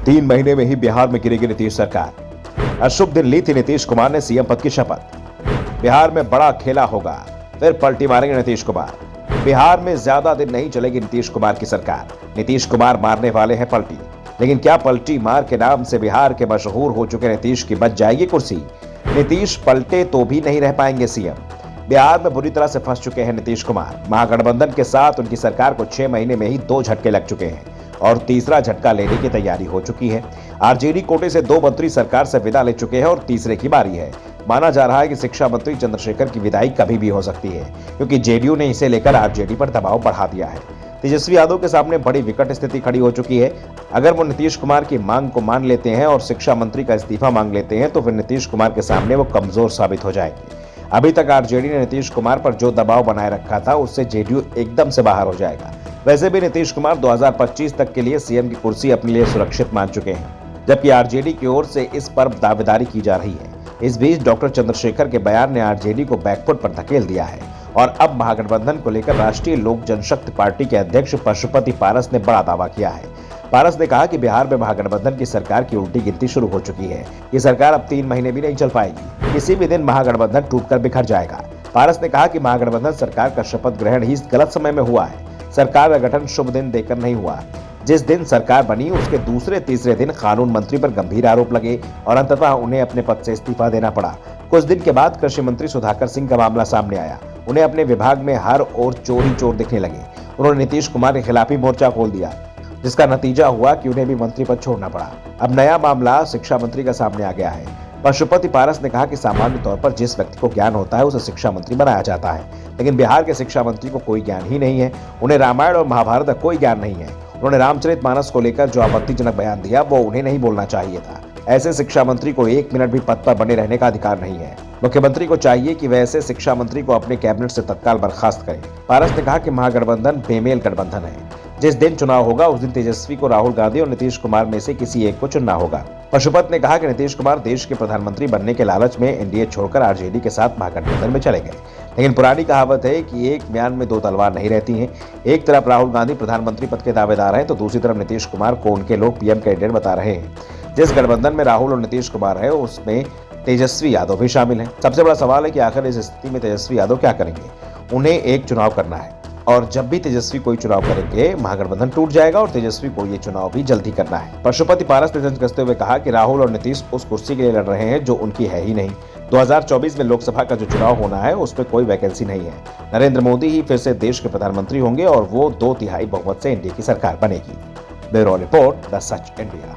3 महीने में ही बिहार में गिरेगी नीतीश सरकार। अशुभ दिन ली थी नीतीश कुमार ने सीएम पद की शपथ। बिहार में बड़ा खेला होगा, फिर पलटी मारेंगे नीतीश कुमार। बिहार में ज्यादा दिन नहीं चलेगी नीतीश कुमार की सरकार। नीतीश कुमार मारने वाले हैं पलटी, लेकिन क्या पलटी मार के नाम से बिहार के मशहूर हो चुके नीतीश की बच जाएगी कुर्सी? नीतीश पलटे तो भी नहीं रह पाएंगे सीएम। बिहार में बुरी तरह से फंस चुके हैं नीतीश कुमार। महागठबंधन के साथ उनकी सरकार को 6 महीने में ही 2 झटके लग चुके हैं और तीसरा झटका लेने की तैयारी हो चुकी है। आरजेडी कोटे से 2 मंत्री सरकार से विदा ले चुके हैं और तीसरे की बारी है। माना जा रहा है कि शिक्षा मंत्री चंद्रशेखर की विदाई कभी भी हो सकती है, क्योंकि जेडीयू ने इसे लेकर आरजेडी पर दबाव बढ़ा दिया है। तेजस्वी यादव के सामने बड़ी विकट स्थिति खड़ी हो चुकी है। अगर वो नीतीश कुमार की मांग को मान लेते हैं और शिक्षा मंत्री का इस्तीफा मांग लेते हैं तो फिर नीतीश कुमार के सामने वो कमजोर साबित हो जाएंगे। अभी तक आरजेडी ने नीतीश कुमार पर जो दबाव बनाए रखा था, उससे जेडीयू एकदम से बाहर हो जाएगा। वैसे भी नीतीश कुमार 2025 तक के लिए सीएम की कुर्सी अपने लिए सुरक्षित मान चुके हैं, जबकि आरजेडी की ओर से इस पर दावेदारी की जा रही है। इस बीच डॉक्टर चंद्रशेखर के बयान ने आरजेडी को बैकफुट पर धकेल दिया है और अब महागठबंधन को लेकर राष्ट्रीय लोक जनशक्ति पार्टी के अध्यक्ष पशुपति पारस ने बड़ा दावा किया है। पारस ने कहा कि बिहार में महागठबंधन की सरकार की उल्टी गिनती शुरू हो चुकी है। ये सरकार अब 3 महीने भी नहीं चल पाएगी। किसी भी दिन महागठबंधन टूटकर बिखर जाएगा। पारस ने कहा कि महागठबंधन सरकार का शपथ ग्रहण ही गलत समय में हुआ है। सरकार का गठन शुभ दिन देकर नहीं हुआ। जिस दिन सरकार बनी उसके दूसरे तीसरे दिन कानून मंत्री पर गंभीर आरोप लगे और अंततः उन्हें अपने पद से इस्तीफा देना पड़ा। कुछ दिन के बाद कृषि मंत्री सुधाकर सिंह का मामला सामने आया। उन्हें अपने विभाग में हर ओर चोरी चोर दिखने लगे। उन्होंने नीतीश कुमार के खिलाफ ही मोर्चा खोल दिया, जिसका नतीजा हुआ कि उन्हें भी मंत्री पद छोड़ना पड़ा। अब नया मामला शिक्षा मंत्री का सामने आ गया है। पशुपति पारस ने कहा कि सामान्य तौर पर जिस व्यक्ति को ज्ञान होता है उसे शिक्षा मंत्री बनाया जाता है, लेकिन बिहार के शिक्षा मंत्री को कोई ज्ञान ही नहीं है। उन्हें रामायण और महाभारत का कोई ज्ञान नहीं है। उन्होंने रामचरितमानस को लेकर जो आपत्तिजनक बयान दिया वो उन्हें नहीं बोलना चाहिए था। ऐसे शिक्षा मंत्री को 1 मिनट भी पद पर बने रहने का अधिकार नहीं है। मुख्यमंत्री को चाहिए कि वह ऐसे शिक्षा मंत्री को अपने कैबिनेट से तत्काल बर्खास्त करें। पारस ने कहा कि महागठबंधन बेमेल गठबंधन है। जिस दिन चुनाव होगा उस दिन तेजस्वी को राहुल गांधी और नीतीश कुमार में से किसी एक को चुनना होगा। पशुपत ने कहा कि नीतीश कुमार देश के प्रधानमंत्री बनने के लालच में एनडीए छोड़कर आरजेडी के साथ महागठबंधन में चले गए, लेकिन पुरानी कहावत है कि एक म्यान में 2 तलवार नहीं रहती हैं। एक तरफ राहुल गांधी प्रधानमंत्री पद के दावेदार हैं तो दूसरी तरफ नीतीश कुमार को उनके लोग पीएम कैंडिडेट बता रहे हैं। जिस गठबंधन में राहुल और नीतीश कुमार है उसमें तेजस्वी यादव भी शामिल हैं। सबसे बड़ा सवाल है कि आखिर इस स्थिति में तेजस्वी यादव क्या करेंगे। उन्हें एक चुनाव करना है और जब भी तेजस्वी कोई चुनाव करेंगे महागठबंधन टूट जाएगा और तेजस्वी को ये चुनाव भी जल्द ही करना है। पशुपति पारस ने तंज कसते हुए कहा कि राहुल और नीतीश उस कुर्सी के लिए लड़ रहे हैं जो उनकी है ही नहीं। 2024 में लोकसभा का जो चुनाव होना है उसमें कोई वैकेंसी नहीं है। नरेंद्र मोदी ही फिर से देश के प्रधानमंत्री होंगे और वो 2/3 बहुमत से एनडीए की सरकार बनेगी। Bureau report, the such India.